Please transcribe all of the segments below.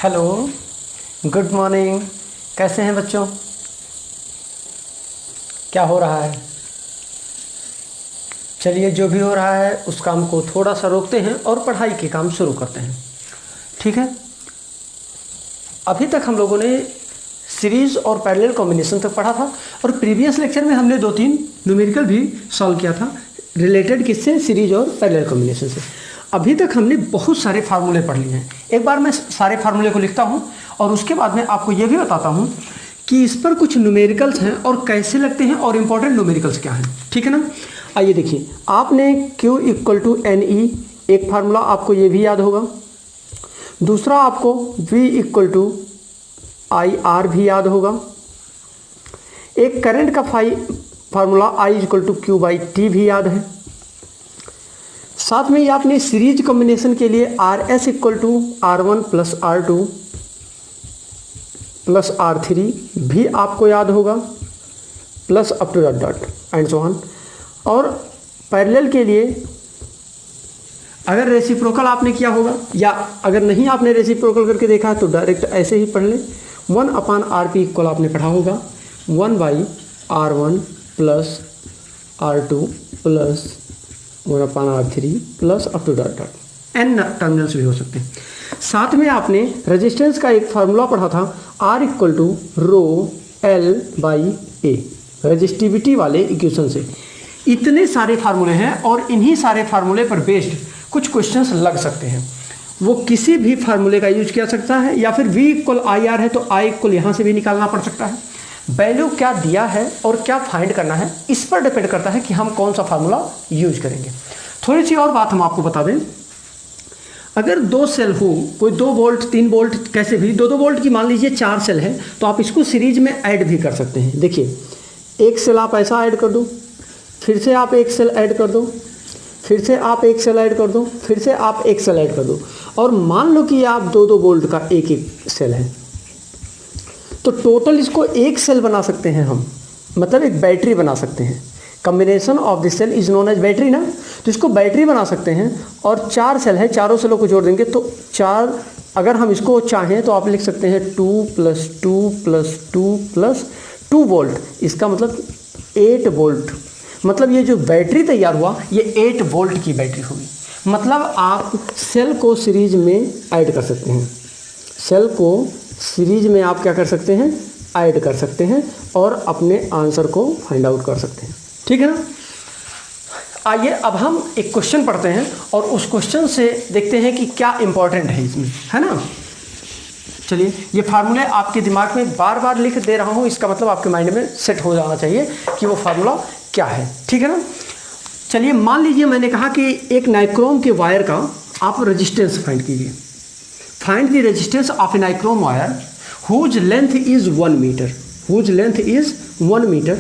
Hello, good morning. कैसे हैं बच्चों? क्या हो रहा है? चलिए, जो भी हो रहा है उस काम को थोड़ा सा रोकते हैं और पढ़ाई के काम शुरू करते हैं। ठीक है। अभी तक हम लोगों ने सीरीज़ और पैरेलल कॉम्बिनेशन तक पढ़ा था और प्रीवियस लेक्चर में हमने 2-3 न्यूमेरिकल भी सॉल्व किया था रिलेटेड किससे, सीरीज और पैरेलल कॉम्बिनेशन से। अभी तक हमने बहुत सारे फार्मूले पढ़ लिए हैं। एक बार मैं सारे फार्मूले को लिखता हूं और उसके बाद में आपको ये भी बताता हूं कि इस पर कुछ न्यूमेरिकल्स हैं और कैसे लगते हैं और इम्पोर्टेंट न्यूमेरिकल्स क्या हैं। ठीक है ना। आइए देखिए, आपने Q = NE एक फार्मूला आपको ये भी याद होगा। दूसरा आपको V = IR भी याद होगा। एक करंट का फार्मूला I = Q/T भी याद है। साथ में ये आपने सीरीज कॉम्बिनेशन के लिए RS = R1 + R2 + R3 भी आपको याद होगा, plus up to dot and so on. और पैरेलल के लिए अगर रेसिप्रोकल आपने किया होगा या अगर नहीं आपने रेसिप्रोकल करके देखा तो डायरेक्ट ऐसे ही पढ़ लें। 1/RP = आपने पढ़ा होगा 1/R1 + R2 + 1/R3 plus up to dot N terminals भी हो सकते हैं। साथ में आपने रेजिस्टेंस का एक फार्मूला पढ़ा था R = ρL/A, रेजिस्टिविटी वाले इक्वेशन से। इतने सारे फार्मूले हैं और इन्हीं सारे फार्मूले पर बेस्ड कुछ क्वेश्चंस लग सकते हैं। वो किसी भी फार्मूले का यूज किया सकता है या फिर V = IR है तो I को यहाँ से भी निकालना पड़ सकता है। वैल्यू क्या दिया है और क्या फाइंड करना है इस पर डिपेंड करता है कि हम कौन सा फार्मूला यूज करेंगे। थोड़ी सी और बात हम आपको बता दें, अगर 2 सेल हो, कोई 2 वोल्ट 3 वोल्ट कैसे भी 2-2 वोल्ट की मान लीजिए 4 सेल है तो आप इसको सीरीज में ऐड भी कर सकते हैं। देखिए, एक सेल आप ऐसा ऐड कर दो, फिर से आप एक सेल ऐड कर दो, फिर से आप एक सेल ऐड कर दो, फिर से आप एक सेल ऐड कर दो और मान लो कि आप 2-2 वोल्ट का एक सेल है तो टोटल इसको एक सेल बना सकते हैं हम, मतलब एक बैटरी बना सकते हैं। Combination of this cell is known as battery ना, तो इसको बैटरी बना सकते हैं। और 4 सेल है, चारों सेलों को जोड़ देंगे तो 4, अगर हम इसको चाहें तो आप लिख सकते हैं 2 + 2 + 2 + 2 वोल्ट। इसका मतलब 8 वोल्ट, मतलब ये जो बैटरी तैयार हुआ ये 8 वोल्ट की बैटरी होगी। मतलब आप सेल को सीरीज में ऐड कर सकते हैं, सेल को सीरीज में आप क्या कर सकते हैं, ऐड कर सकते हैं और अपने आंसर को फाइंड आउट कर सकते हैं। ठीक है ना। आइए अब हम एक क्वेश्चन पढ़ते हैं और उस क्वेश्चन से देखते हैं कि क्या इंपॉर्टेंट है इसमें, है ना। चलिए, ये फार्मूले आपके दिमाग में बार बार लिख दे रहा हूँ, इसका मतलब आपके माइंड में सेट हो जाना चाहिए कि वो फार्मूला क्या है। ठीक है ना। चलिए, मान लीजिए मैंने कहा कि एक नाइक्रोम के वायर का आप रेजिस्टेंस फाइंड कीजिए। Find the resistance of A nichrome wire whose length is 1 meter, whose length is 1 meter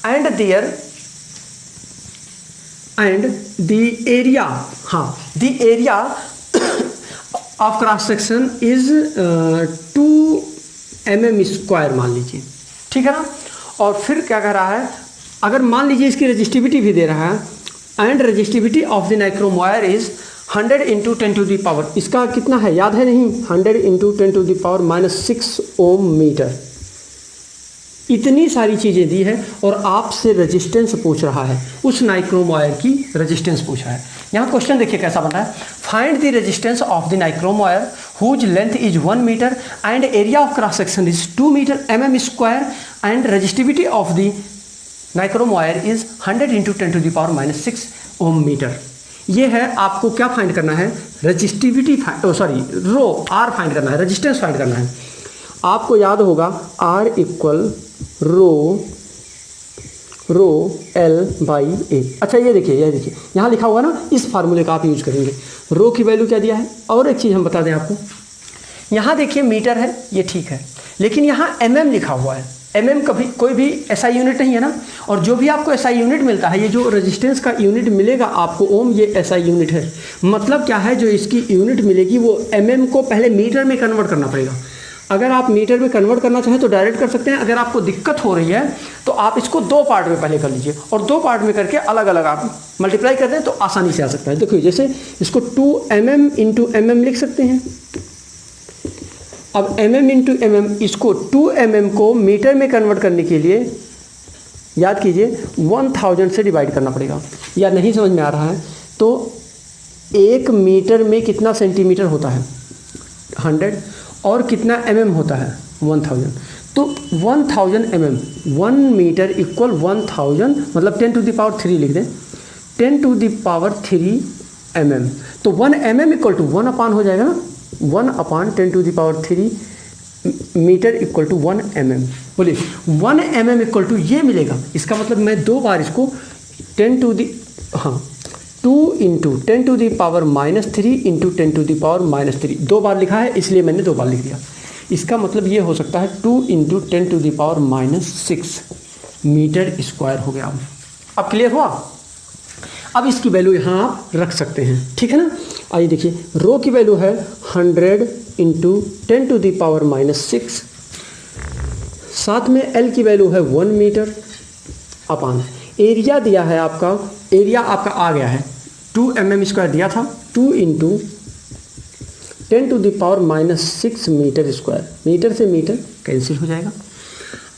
and the area, the area of cross section is 2 mm² मान लीजिए। ठीक है ना। और फिर क्या कह रहा है, अगर मान लीजिए इसकी रेजिस्टिविटी भी दे रहा है and resistivity of the nichrome wire is 100 × 10⁻⁻, इसका कितना है याद है नहीं, 100 × 10⁻⁻6 ओम मीटर। इतनी सारी चीज़ें दी है और आपसे रेजिस्टेंस पूछ रहा है, उस नाइक्रोम वायर की रेजिस्टेंस पूछ रहा है। यहाँ क्वेश्चन देखिए कैसा बन रहा है, find the resistance of the nichrome wire whose length is 1 metre and area of cross section is 2 mm² and resistivity of the nichrome wire is 100 × 10⁻⁻6 ohm metre. ये है, आपको क्या फाइंड करना है, रेजिस्टिविटी रो आर फाइंड करना है, resistance find करना है। आपको याद होगा R = ρL/A। अच्छा, ये देखिए यहाँ लिखा हुआ ना, इस फार्मूले का आप यूज करेंगे। रो की वैल्यू क्या दिया है, और एक चीज़ हम बता दें आपको, यहाँ देखिए मीटर है, ये ठीक है, लेकिन यहाँ mm लिखा हुआ है। mm कभी कोई भी SI यूनिट नहीं है ना, और जो भी आपको SI यूनिट मिलता है, ये जो रेजिस्टेंस का यूनिट मिलेगा आपको ओम, ये SI यूनिट है। मतलब क्या है, जो इसकी यूनिट मिलेगी वो mm को पहले मीटर में कन्वर्ट करना पड़ेगा। अगर आप मीटर में कन्वर्ट करना चाहें तो डायरेक्ट कर सकते हैं, अगर आपको दिक्कत हो रही है तो आप इसको 2 पार्ट में पहले कर लीजिए और 2 पार्ट में करके अलग अलग आप मल्टीप्लाई कर दें तो आसानी से आ सकता है। देखिए जैसे इसको 2 mm इंटू mm लिख सकते हैं। अब mm इंटू mm, इसको 2 mm को मीटर में कन्वर्ट करने के लिए याद कीजिए 1000 से डिवाइड करना पड़ेगा। या नहीं समझ में आ रहा है तो 1 मीटर में कितना सेंटीमीटर होता है 100 और कितना mm होता है 1000। तो 1000 mm 1 मीटर इक्वल 1000 मतलब 10 टू द पावर 3 लिख दें, 10 टू द पावर 3 mm। तो 1 mm इक्वल टू 1 अपान हो जाएगा ना, 1 upon 10 to the power 3 metre equal to 1 mm। बोलिए 1 mm इक्वल टू ये मिलेगा। इसका मतलब मैं 2 बार इसको 10 to the 2 into 10 to the power -3 into 10 to the power -3 2 बार लिखा है इसलिए मैंने 2 बार लिख दिया। इसका मतलब ये हो सकता है 2 into 10 to the power -6 metre square हो गया। अब क्लियर हुआ? अब इसकी वैल्यू यहाँ आप रख सकते हैं, ठीक है ना। आइए देखिए रो की वैल्यू है 100 इंटू 10 टू दी पावर -6, साथ में एल की वैल्यू है 1 मीटर अपान एरिया दिया है आपका, एरिया आपका आ गया है 2 mm स्क्वायर दिया था, 2 into 10 to the power -6 metre square. Metre से मीटर कैंसिल हो जाएगा।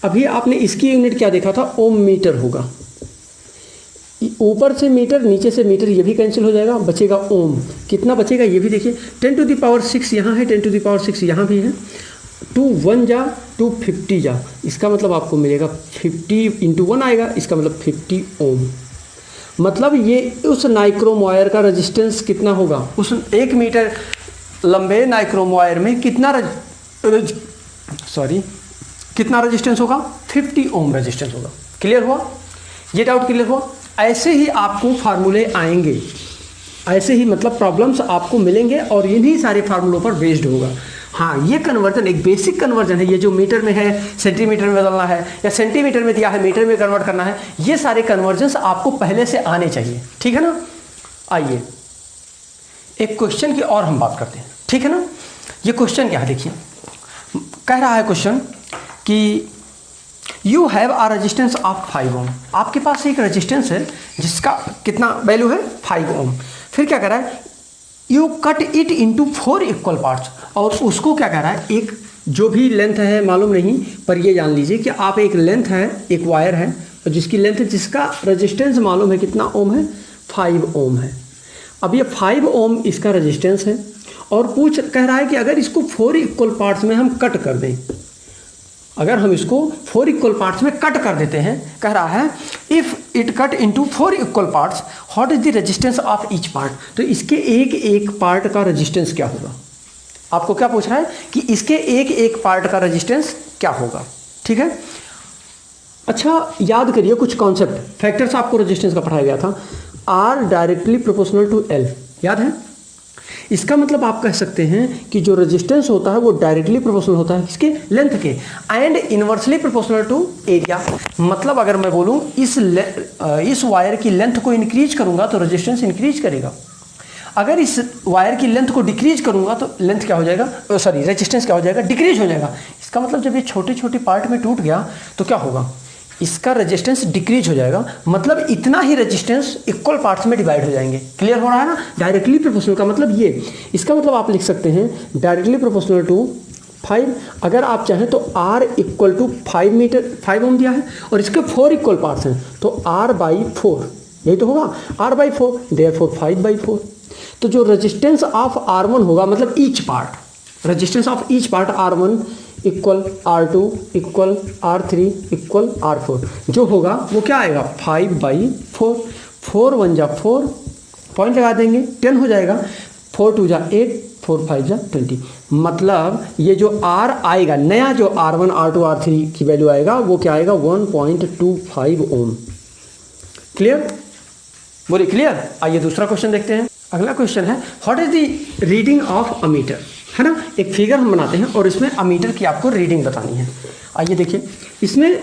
अभी आपने इसकी यूनिट क्या देखा था, ओम मीटर होगा। ऊपर से मीटर नीचे से मीटर ये भी कैंसिल हो जाएगा, बचेगा ओम। कितना बचेगा ये भी देखिए, 10 टू दी पावर 6 यहाँ है, 10 टू दी पावर 6 यहाँ भी है, 2 1 जा 2 50 जा, इसका मतलब आपको मिलेगा 50 इंटू 1 आएगा, इसका मतलब 50 ओम। मतलब ये उस नाइक्रोम वायर का रेजिस्टेंस कितना होगा, उस 1 मीटर लंबे नाइक्रोम वायर में कितना कितना रेजिस्टेंस होगा, 50 ओम रेजिस्टेंस होगा। क्लियर हुआ? ये डाउट क्लियर हुआ? ऐसे ही आपको फार्मूले आएंगे, ऐसे ही मतलब प्रॉब्लम्स आपको मिलेंगे और इन्हीं सारे फार्मूलों पर बेस्ड होगा। हाँ, ये कन्वर्जन एक बेसिक कन्वर्जन है। ये जो मीटर में है सेंटीमीटर में बदलना है या सेंटीमीटर में दिया है मीटर में कन्वर्ट करना है, ये सारे कन्वर्जन्स आपको पहले से आने चाहिए, ठीक है ना। आइए एक क्वेश्चन की और हम बात करते हैं, ठीक है ना। ये क्वेश्चन क्या है देखिए, कह रहा है क्वेश्चन कि you have a resistance of 5 ohm. आपके पास एक रेजिस्टेंस है जिसका कितना वैल्यू है 5 ओम। फिर क्या कर रहा है, you cut it into 4 equal parts. और उसको क्या कह रहा है, एक जो भी लेंथ है मालूम नहीं, पर ये जान लीजिए कि आप एक लेंथ है, एक वायर है और जिसकी लेंथ है, जिसका रेजिस्टेंस मालूम है कितना ओम है, 5 ओम है। अब ये 5 ओम इसका रेजिस्टेंस है और कह रहा है कि अगर इसको 4 इक्वल पार्ट्स में हम कट कर दें, अगर हम इसको 4 इक्वल पार्ट्स में कट कर देते हैं, कह रहा है if it cut into 4 equal parts what is the resistance of each part. तो इसके एक एक पार्ट का रेजिस्टेंस क्या होगा। आपको क्या पूछ रहा है कि इसके एक एक पार्ट का रेजिस्टेंस क्या होगा, ठीक है। अच्छा याद करिए कुछ कॉन्सेप्ट, फैक्टर्स आपको रेजिस्टेंस का पढ़ाया गया था। R directly proportional to L, याद है। इसका मतलब आप कह सकते हैं कि जो रेजिस्टेंस होता है वो डायरेक्टली प्रोपोर्शनल होता है किसके, लेंथ के, and inversely proportional to area. मतलब अगर मैं बोलूँ इस वायर की लेंथ को इंक्रीज करूँगा तो रेजिस्टेंस इंक्रीज करेगा, अगर इस वायर की लेंथ को डिक्रीज करूँगा तो लेंथ क्या हो जाएगा, रेजिस्टेंस क्या हो जाएगा, डिक्रीज हो जाएगा। इसका मतलब जब ये छोटे छोटे पार्ट में टूट गया तो क्या होगा, इसका रेजिस्टेंस डिक्रीज हो जाएगा। मतलब इतना ही रेजिस्टेंस इक्वल पार्ट्स में डिवाइड हो जाएंगे। क्लियर हो रहा है ना। डायरेक्टली प्रोपोर्शनल का मतलब ये, इसका मतलब आप लिख सकते हैं डायरेक्टली प्रोपोर्शनल टू 5। अगर आप चाहें तो R इक्वल टू 5 ओम दिया है और इसके 4 इक्वल पार्ट्स हैं तो R/4 यही तो होगा, R/4 देयरफॉर 5/4। तो जो रेजिस्टेंस ऑफ R1 होगा, मतलब each part, resistance of each part R1 equal R2 equal R3 equal R4, जो होगा वो क्या आएगा 5/4। 4 1 जा 4, पॉइंट लगा देंगे 10 हो जाएगा, 4 2 जा 8, 4 5 जा 20। मतलब ये जो R आएगा नया, जो R1 R2 R3 की वैल्यू आएगा वो क्या आएगा 1.25 ओम। क्लियर, बोलिए क्लियर। आइए दूसरा क्वेश्चन देखते हैं। अगला क्वेश्चन है what is the reading of a meter, है ना। एक फिगर हम बनाते हैं और इसमें अमीटर की आपको रीडिंग बतानी है। आइए देखिए, इसमें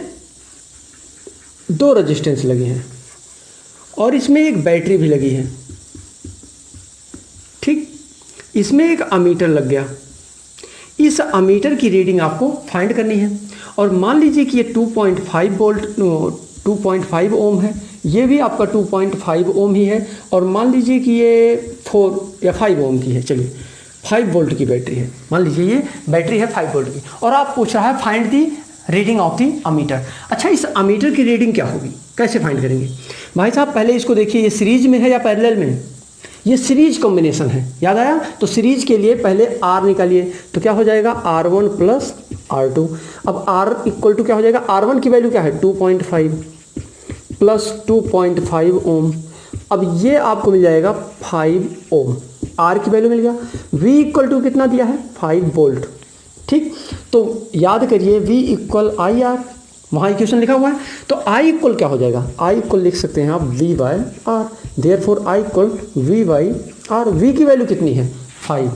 2 रेजिस्टेंस लगे हैं और इसमें एक बैटरी भी लगी है, ठीक। इसमें एक अमीटर लग गया। इस अमीटर की रीडिंग आपको फाइंड करनी है। और मान लीजिए कि ये 2.5 वोल्ट 2.5 ओम है, ये भी आपका 2.5 ओम ही है, और मान लीजिए कि ये 4 या 5 ओम की है, चलिए 5 वोल्ट की बैटरी है, मान लीजिए ये बैटरी है 5 वोल्ट की, और आप पूछ रहा है find the reading of the ammeter. अच्छा, इस अमीटर की रीडिंग क्या होगी, कैसे फाइंड करेंगे भाई साहब? पहले इसको देखिए, ये सीरीज में है या पैरेलल में है? ये सीरीज कॉम्बिनेशन है, याद आया? तो सीरीज के लिए पहले आर निकालिए, तो क्या हो जाएगा R1 प्लस R2। अब R इक्वल टू क्या हो जाएगा? R1 की वैल्यू क्या है 2.5 प्लस 2.5 ओम। अब ये आपको मिल जाएगा 5 ओम, R की वैल्यू मिल गया। V इक्वल टू कितना दिया है 5 वोल्ट, ठीक। तो याद करिए V इक्वल IR, वहाँ इक्वेशन लिखा हुआ है। तो I इक्वल क्या हो जाएगा? I इक्वल लिख सकते हैं आप V by R, therefore I equal V by R। V की वैल्यू कितनी है 5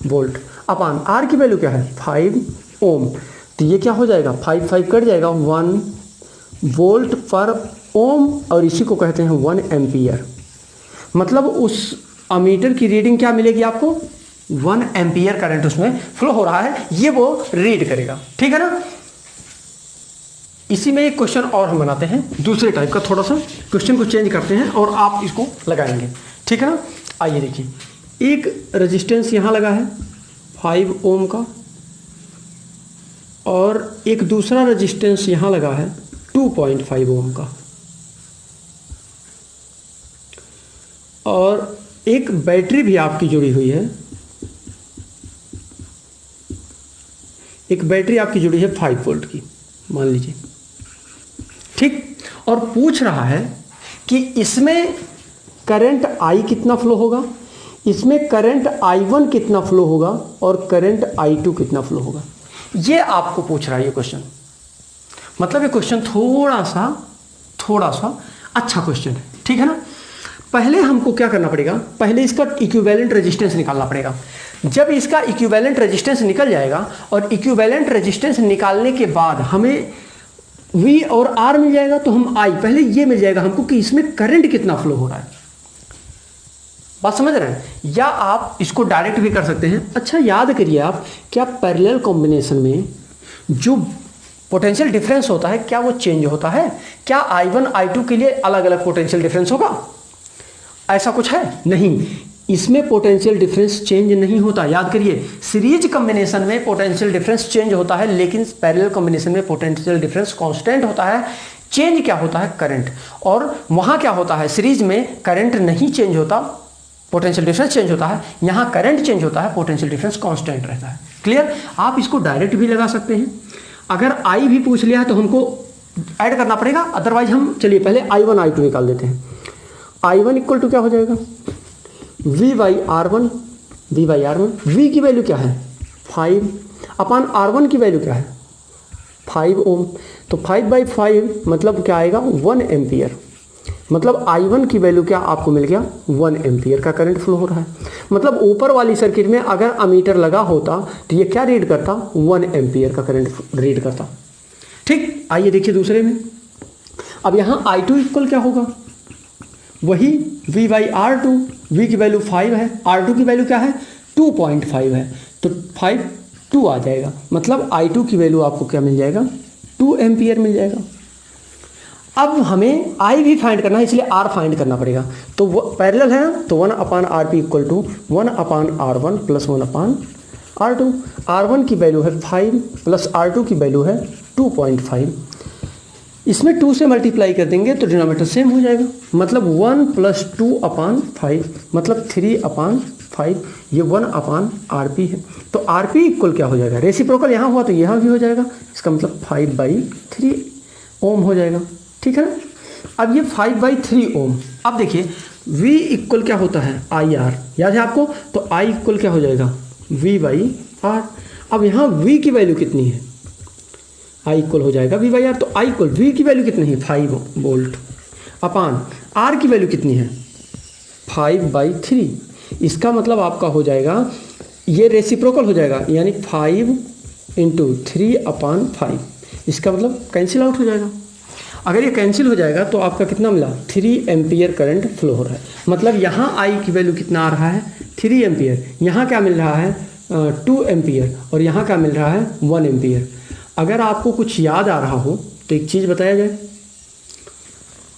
वोल्ट, अपान R की वैल्यू क्या है 5 ओम। तो ये क्या हो जाएगा 5 5 कट जाएगा 1 वोल्ट पर ओम, और इसी को कहते हैं 1 एम्पियर। मतलब उस अमीटर की रीडिंग क्या मिलेगी आपको? 1 एम्पियर करंट उसमें फ्लो हो रहा है, ये वो रीड करेगा, ठीक है ना। इसी में एक क्वेश्चन और हम बनाते हैं दूसरे टाइप का, थोड़ा सा क्वेश्चन को चेंज करते हैं और आप इसको लगाएंगे, ठीक है ना। आइए देखिए, एक रेजिस्टेंस यहाँ लगा है 5 ओम का, और एक दूसरा रेजिस्टेंस यहाँ लगा है 2.5 ओम का, और एक बैटरी भी आपकी जुड़ी हुई है, एक बैटरी आपकी जुड़ी है 5 वोल्ट की, मान लीजिए, ठीक। और पूछ रहा है कि इसमें करंट I कितना फ्लो होगा, इसमें करंट I1 कितना फ्लो होगा, और करंट I2 कितना फ्लो होगा, ये आपको पूछ रहा है ये क्वेश्चन। मतलब ये क्वेश्चन थोड़ा सा अच्छा क्वेश्चन है, ठीक है ना। पहले हमको क्या करना पड़ेगा, पहले इसका इक्विवेलेंट रेजिस्टेंस निकालना पड़ेगा। जब इसका इक्विवेलेंट रेजिस्टेंस निकल जाएगा, और इक्विवेलेंट रेजिस्टेंस निकालने के बाद हमें V और R मिल जाएगा, तो हम I पहले ये मिल जाएगा हमको कि इसमें करंट कितना फ्लो हो रहा है। बात समझ रहे हैं? या आप इसको डायरेक्ट भी कर सकते हैं। अच्छा, याद करिए आप, क्या पैरेलल कॉम्बिनेशन में जो पोटेंशियल डिफरेंस होता है क्या वो चेंज होता है? क्या I1 I2 के लिए अलग अलग पोटेंशियल डिफरेंस होगा? ऐसा कुछ है? नहीं, इसमें पोटेंशियल डिफरेंस चेंज नहीं होता। याद करिए, सीरीज कॉम्बिनेशन में पोटेंशियल डिफरेंस चेंज होता है, लेकिन पैरेलल कॉम्बिनेशन में पोटेंशियल डिफरेंस कांस्टेंट होता है। चेंज क्या होता है? करंट। और वहाँ क्या होता है? सीरीज में करंट नहीं चेंज होता, पोटेंशियल डिफरेंस चेंज होता है। यहाँ करंट चेंज होता है, पोटेंशियल डिफरेंस कांस्टेंट रहता है। क्लियर? आप इसको डायरेक्ट भी लगा सकते हैं। अगर I भी पूछ लिया है तो हमको ऐड करना पड़ेगा, अदरवाइज हम चलिए पहले I1 I2 निकाल देते हैं। I1 इक्वल टू क्या हो जाएगा V by R1, V by R1। V की वैल्यू क्या है 5, अपान R1 की वैल्यू क्या है 5 ओम। तो 5 बाई 5 मतलब क्या आएगा 1 एम्पियर। मतलब I1 की वैल्यू क्या आपको मिल गया 1 एम्पियर का करंट फ्लो हो रहा है। मतलब ऊपर वाली सर्किट में अगर अमीटर लगा होता तो ये क्या रीड करता 1 एम्पियर का करंट रीड करता, ठीक। आइए देखिए दूसरे में। अब यहाँ I2 इक्वल क्या होगा, वही V बाई R2। V की वैल्यू 5 है, R2 की वैल्यू क्या है 2.5 है, तो 5 2 आ जाएगा। मतलब I2 की वैल्यू आपको क्या मिल जाएगा 2 एम्पियर मिल जाएगा। अब हमें I भी फाइंड करना है, इसलिए R फाइंड करना पड़ेगा। तो वो पैरेलल है ना, तो 1 upon RP equal to 1 upon R1 plus 1 upon R2। R1 की वैल्यू है 5 प्लस R2 की वैल्यू है 2.5। इसमें 2 से मल्टीप्लाई कर देंगे तो डिनोमिनेटर सेम हो जाएगा। मतलब 1 प्लस 2 अपान 5 मतलब 3 अपान 5। ये 1 अपान RP है। तो RP इक्वल क्या हो जाएगा, रेसिप्रोकल यहाँ हुआ तो यहाँ भी हो जाएगा, इसका मतलब 5/3 ओम हो जाएगा, ठीक है ना। अब ये 5/3 ओम। अब देखिए V इक्वल क्या होता है IR, याद है आपको। तो I इक्वल क्या हो जाएगा V बाई R। अब यहाँ V की वैल्यू कितनी है, I इक्वल हो जाएगा V बाई R। तो I इक्वल V की वैल्यू कितनी है 5 वोल्ट अपान R की वैल्यू कितनी है 5/3। इसका मतलब आपका हो जाएगा ये रेसिप्रोकल हो जाएगा, यानी 5 × 3 अपान 5। इसका मतलब कैंसिल आउट हो जाएगा। अगर ये कैंसिल हो जाएगा तो आपका कितना मिला 3 एम्पियर करंट फ्लो हो रहा है। मतलब यहाँ I की वैल्यू कितना आ रहा है 3 एम्पियर, यहाँ क्या मिल रहा है 2 एम्पियर और यहाँ क्या मिल रहा है 1 एम्पियर। अगर आपको कुछ याद आ रहा हो तो एक चीज़ बताया जाए,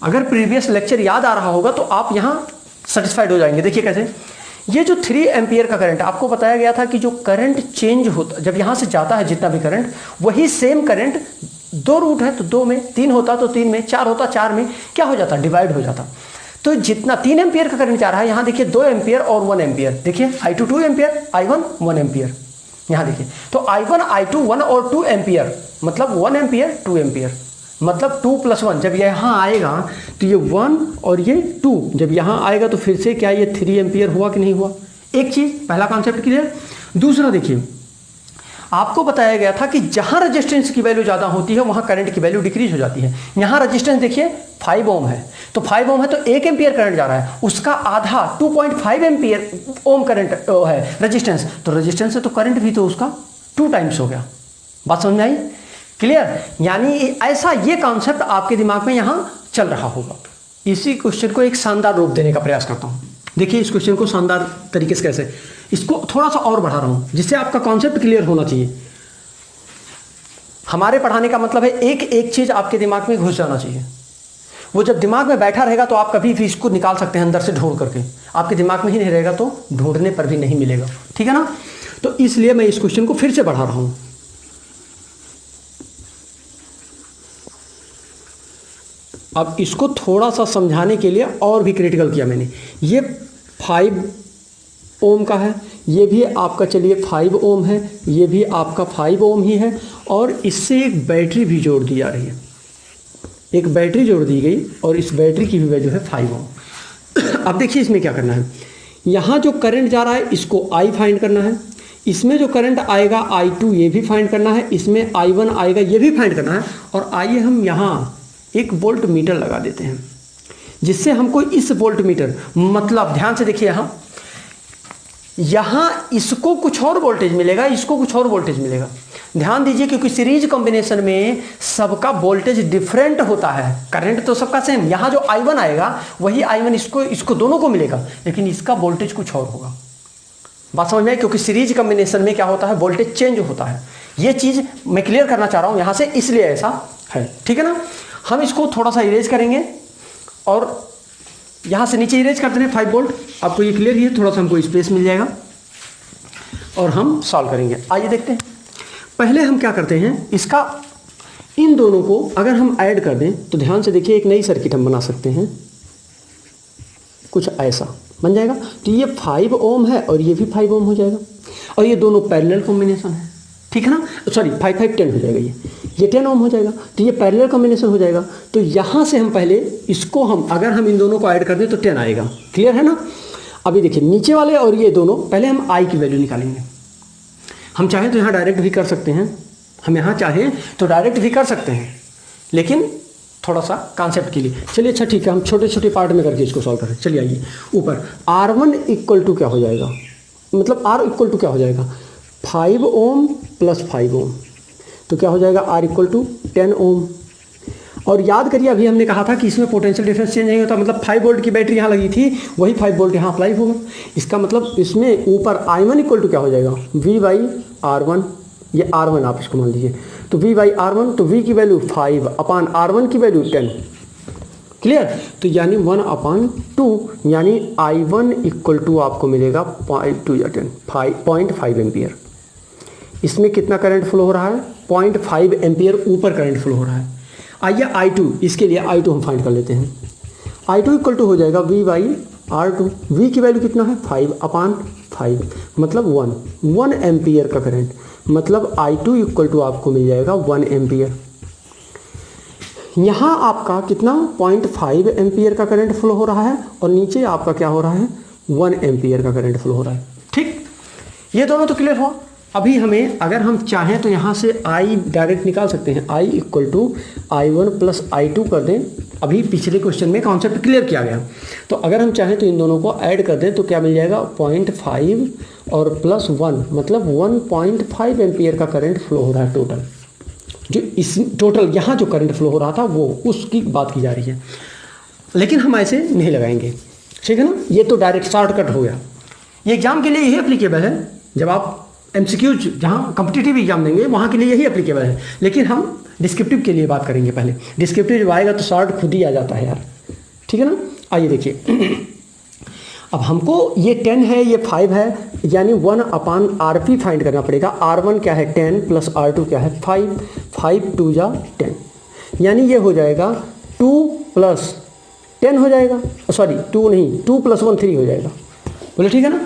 अगर प्रीवियस लेक्चर याद आ रहा होगा तो आप यहाँ सेटिस्फाइड हो जाएंगे। देखिए कैसे, ये जो 3 एम्पियर का करंट आपको बताया गया था कि जो करंट चेंज होता जब यहाँ से जाता है जितना भी करंट, वही सेम करंट 2 रूट है तो 2 में, 3 होता तो 3 में, 4 होता 4 में क्या हो जाता, डिवाइड हो जाता। तो जितना 3 एम्पियर का करंट जा रहा है, यहाँ देखिए 2 एम्पियर और 1 एम्पियर, देखिए I2 2 एम्पियर, I1 1 एम्पियर। यहाँ देखिए तो I1 I2 1 और 2 एम्पियर मतलब 1 एम्पियर 2 एम्पियर मतलब 2 + 1। जब यहाँ आएगा तो ये 1 और ये 2, जब यहाँ आएगा तो फिर से क्या ये 3 एम्पियर हुआ कि नहीं हुआ। एक चीज़, पहला कॉन्सेप्ट क्लियर। दूसरा देखिए, आपको बताया गया था कि जहाँ रेजिस्टेंस की वैल्यू ज़्यादा होती है वहाँ करंट की वैल्यू डिक्रीज हो जाती है। यहाँ रेजिस्टेंस देखिए 5 ओम है, तो 5 ओम है तो 1 एम्पियर करंट जा रहा है, उसका आधा 2.5 एम्पियर ओम करंट है रेजिस्टेंस, तो रेजिस्टेंस से तो करंट भी तो उसका 2 टाइम्स हो गया। बात समझ में आई, क्लियर। यानी ऐसा ये कॉन्सेप्ट आपके दिमाग में यहाँ चल रहा होगा। इसी क्वेश्चन को एक शानदार रूप देने का प्रयास करता हूँ। देखिए इस क्वेश्चन को शानदार तरीके से कैसे, इसको थोड़ा सा और बढ़ा रहा हूँ जिससे आपका कॉन्सेप्ट क्लियर होना चाहिए। हमारे पढ़ाने का मतलब है एक एक चीज़ आपके दिमाग में घुस जाना चाहिए। वो जब दिमाग में बैठा रहेगा तो आप कभी भी इसको निकाल सकते हैं अंदर से ढूंढ करके, आपके दिमाग में ही नहीं रहेगा तो ढूंढने पर भी नहीं मिलेगा, ठीक है ना। तो इसलिए मैं इस क्वेश्चन को फिर से बढ़ा रहा हूँ। अब इसको थोड़ा सा समझाने के लिए और भी क्रिटिकल किया मैंने। ये 5 ओम का है, ये भी आपका चलिए 5 ओम है, ये भी आपका 5 ओम ही है, और इससे एक बैटरी भी जोड़ दी जा रही है, एक बैटरी जोड़ दी गई और इस बैटरी की भी वैल्यू है 5 ओम। अब देखिए इसमें क्या करना है, यहाँ जो करंट जा रहा है इसको I फाइंड करना है, इसमें जो करंट आएगा I2 ये भी फाइंड करना है, इसमें I1 आएगा ये भी फाइंड करना है। और आइए हम यहाँ एक वोल्ट मीटर लगा देते हैं जिससे हमको इस वोल्ट मीटर, मतलब ध्यान से देखिए यहाँ इसको कुछ और वोल्टेज मिलेगा, इसको कुछ और वोल्टेज मिलेगा। ध्यान दीजिए क्योंकि सीरीज कॉम्बिनेशन में सबका वोल्टेज डिफरेंट होता है, करंट तो सबका सेम। यहाँ जो I1 आएगा वही I1 इसको दोनों को मिलेगा, लेकिन इसका वोल्टेज कुछ और होगा। बात समझ में आई, क्योंकि सीरीज कॉम्बिनेशन में क्या होता है, वोल्टेज चेंज होता है। ये चीज़ मैं क्लियर करना चाह रहा हूँ यहाँ से, इसलिए ऐसा है, ठीक है ना। हम इसको थोड़ा सा इरेज करेंगे और यहाँ से नीचे इरेज करते हैं 5 वोल्ट। आपको ये क्लियर ही है, थोड़ा सा हमको स्पेस मिल जाएगा और हम सॉल्व करेंगे। आइए देखते हैं। पहले हम क्या करते हैं, इसका इन दोनों को अगर हम ऐड कर दें तो ध्यान से देखिए एक नई सर्किट हम बना सकते हैं, कुछ ऐसा बन जाएगा। तो ये 5 ओम है और ये भी 5 ओम हो जाएगा और ये दोनों पैरेलल कॉम्बिनेशन है, ठीक है ना। सॉरी 5 5 10 हो जाएगा, ये 10 ओम हो जाएगा, तो ये पैरेलल कॉम्बिनेशन हो जाएगा। तो यहाँ से हम पहले इसको अगर हम इन दोनों को ऐड कर दें तो 10 आएगा, क्लियर है ना। अभी देखिए नीचे वाले और ये दोनों, पहले हम I की वैल्यू निकालेंगे। हम चाहें तो यहाँ डायरेक्ट भी कर सकते हैं, हम यहाँ चाहें तो डायरेक्ट भी कर सकते हैं, लेकिन थोड़ा सा कॉन्सेप्ट के लिए चलिए। अच्छा ठीक है, हम छोटे छोटे पार्ट में करके इसको सॉल्व करें। चलिए आइए ऊपर R1 इक्वल टू क्या हो जाएगा, मतलब R इक्वल टू क्या हो जाएगा 5 ओम प्लस 5 ओम, तो क्या हो जाएगा R इक्वल टू 10 ओम। और याद करिए अभी हमने कहा था कि इसमें पोटेंशियल डिफरेंस चेंज नहीं होता, मतलब 5 वोल्ट की बैटरी यहाँ लगी थी, वही 5 वोल्ट यहाँ अप्लाई होगा। इसका मतलब इसमें ऊपर I1 इक्वल टू क्या हो जाएगा V/R1, ये R1 आप इसको मान लीजिए, तो V/R1, तो V की वैल्यू 5 अपान R1 की वैल्यू 10, क्लियर। तो यानी 1/2, यानी I1 इक्वल टू आपको मिलेगा 2 या 10 0.5 एम्पियर। इसमें कितना करंट फ्लो हो रहा है, 0.5 एम्पियर ऊपर करंट फ्लो हो रहा है। आइए I2, इसके लिए I2 हम फाइंड कर लेते हैं। I2 इक्वल टू हो जाएगा V/R2, V की वैल्यू कितना है 5 अपान 5, मतलब 1 एम्पियर का करंट, मतलब I2 इक्वल टू आपको मिल जाएगा 1 एम्पियर। यहाँ आपका कितना 0.5 एम्पियर का करंट फ्लो हो रहा है और नीचे आपका क्या हो रहा है 1 एम्पियर का करंट फ्लो हो रहा है, ठीक। ये दोनों तो क्लियर हुआ। अभी हमें अगर हम चाहें तो यहाँ से I डायरेक्ट निकाल सकते हैं, I equal to I1 plus I2 कर दें। अभी पिछले क्वेश्चन में कॉन्सेप्ट क्लियर किया गया, तो अगर हम चाहें तो इन दोनों को ऐड कर दें तो क्या मिल जाएगा 0.5 और प्लस 1, मतलब 1.5 एम्पियर का करंट फ्लो हो रहा है टोटल। जो इस टोटल यहाँ जो करंट फ्लो हो रहा था वो उसकी बात की जा रही है, लेकिन हम ऐसे नहीं लगाएंगे, ठीक है ना। ये तो डायरेक्ट शॉर्टकट हो गया। ये एग्जाम के लिए यही एप्लीकेबल है। जब आप MCQs जहाँ कॉम्पिटिटिव एग्जाम देंगे वहाँ के लिए यही एप्लीकेबल है, लेकिन हम डिस्क्रिप्टिव के लिए बात करेंगे पहले। डिस्क्रिप्टिव जब आएगा तो शॉर्ट खुद ही आ जाता है यार, ठीक है ना। आइए देखिए, अब हमको ये 10 है, ये 5 है, यानी 1/RP फाइंड करना पड़ेगा। R1 क्या है 10 प्लस R2 क्या है 5, 5 2 जा 10, यानी ये हो जाएगा 2 प्लस 10 हो जाएगा, सॉरी 2 नहीं, 2 प्लस 1 3 हो जाएगा, बोले ठीक है ना।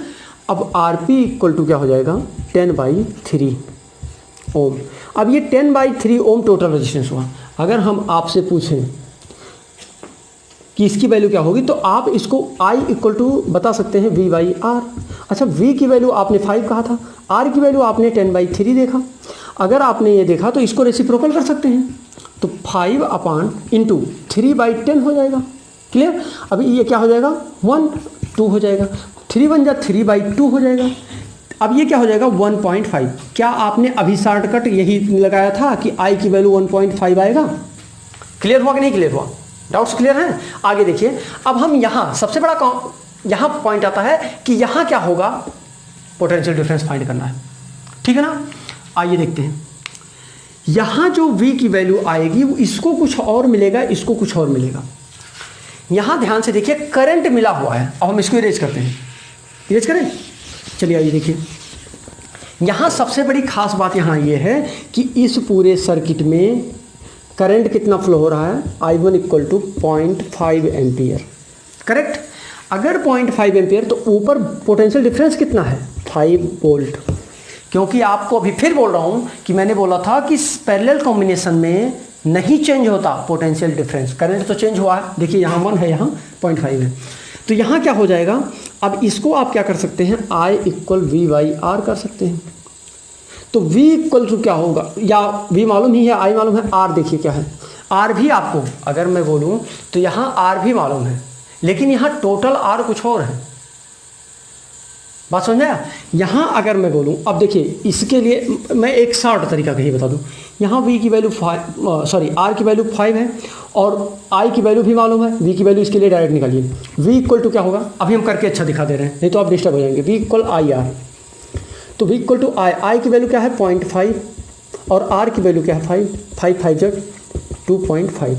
अब RP इक्वल टू क्या हो जाएगा 10/3 ओम। अब ये 10/3 ओम टोटल रेजिस्टेंस हुआ। अगर हम आपसे पूछें कि इसकी वैल्यू क्या होगी, तो आप इसको I इक्वल टू बता सकते हैं V/R। अच्छा, V की वैल्यू आपने 5 कहा था, R की वैल्यू आपने 10/3 देखा। अगर आपने ये देखा तो इसको रेसिप्रोकल कर सकते हैं, तो 5/3/10 हो जाएगा। क्लियर। अभी ये क्या हो जाएगा 1 2 हो जाएगा, 3 1 जा 3/2 हो जाएगा। अब ये क्या हो जाएगा 1.5। क्या आपने अभी शॉर्टकट यही लगाया था कि I की वैल्यू 1.5 आएगा? क्लियर हुआ कि नहीं क्लियर हुआ? डाउट्स क्लियर हैं? आगे देखिए, अब हम यहाँ सबसे बड़ा यहाँ पॉइंट आता है कि यहाँ क्या होगा, पोटेंशियल डिफरेंस फाइंड करना है, ठीक है ना। आइए देखते हैं, यहाँ जो V की वैल्यू आएगी वो इसको कुछ और मिलेगा, इसको कुछ और मिलेगा। यहाँ ध्यान से देखिए, करंट मिला हुआ है। अब हम इसको इरेज करते हैं, इरेज करें, चलिए आइए देखिए। यहाँ सबसे बड़ी खास बात यहाँ ये है कि इस पूरे सर्किट में करंट कितना फ्लो हो रहा है, I1 equal to 0.5 ampere, correct. अगर 0.5 एम्पियर तो ऊपर पोटेंशियल डिफरेंस कितना है 5 वोल्ट, क्योंकि आपको अभी फिर बोल रहा हूँ कि मैंने बोला था कि पैरेलल कॉम्बिनेशन में नहीं चेंज होता पोटेंशियल डिफरेंस। करंट तो चेंज हुआ है, देखिए यहाँ 1 है, यहाँ 0.5 है, तो यहाँ क्या हो जाएगा। अब इसको आप क्या कर सकते हैं, I इक्वल V/R कर सकते हैं। तो V इक्वल टू क्या होगा, या V मालूम ही है, I मालूम है, R देखिए क्या है। R भी आपको अगर मैं बोलूँ तो यहाँ R भी मालूम है, लेकिन यहाँ टोटल R कुछ और है। बात समझ आया? यहाँ अगर मैं बोलूँ, अब देखिए इसके लिए मैं एक शॉर्ट तरीका कहीं बता दूँ। यहाँ V की वैल्यू 5, सॉरी R की वैल्यू 5 है और I की वैल्यू भी मालूम है, V की वैल्यू इसके लिए डायरेक्ट निकालिए। V इक्वल टू क्या होगा, अभी हम करके अच्छा दिखा दे रहे हैं, नहीं तो आप डिस्टर्ब हो जाएंगे। V इक्वल IR, तो V इक्वल टू I की वैल्यू क्या है 0.5 और R की वैल्यू क्या है 5, 5 5 जा 2.5।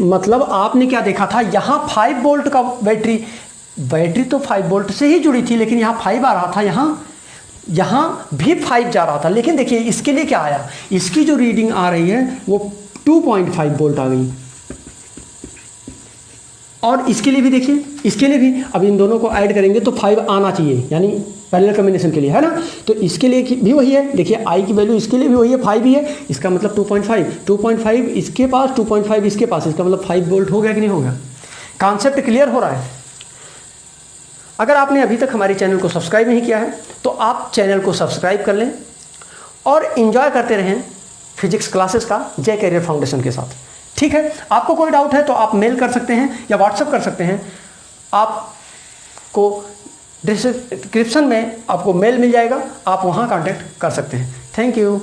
मतलब आपने क्या देखा था, यहाँ 5 वोल्ट का बैटरी तो 5 वोल्ट से ही जुड़ी थी, लेकिन यहाँ 5 आ रहा था, यहाँ भी 5 जा रहा था। लेकिन देखिए इसके लिए क्या आया, इसकी जो रीडिंग आ रही है वो 2.5 वोल्ट आ गई। और इसके लिए भी देखिए, इसके लिए भी अब इन दोनों को ऐड करेंगे तो 5 आना चाहिए, यानी पैरेलल कॉम्बिनेशन के लिए, है ना। तो इसके लिए भी वही है, देखिए I की वैल्यू इसके लिए भी वही है, 5 ही है, इसका मतलब 2.5 इसके पास, 2.5 इसके पास, इसका मतलब 5 वोल्ट हो गया कि नहीं हो गया। कॉन्सेप्ट क्लियर हो रहा है? अगर आपने अभी तक हमारे चैनल को सब्सक्राइब नहीं किया है तो आप चैनल को सब्सक्राइब कर लें और इन्जॉय करते रहें फिजिक्स क्लासेस का जय कैरियर फाउंडेशन के साथ, ठीक है। आपको कोई डाउट है तो आप मेल कर सकते हैं या व्हाट्सएप कर सकते हैं। आपको डिस्क्रिप्शन में आपको मेल मिल जाएगा, आप वहाँ कांटेक्ट कर सकते हैं। Thank you.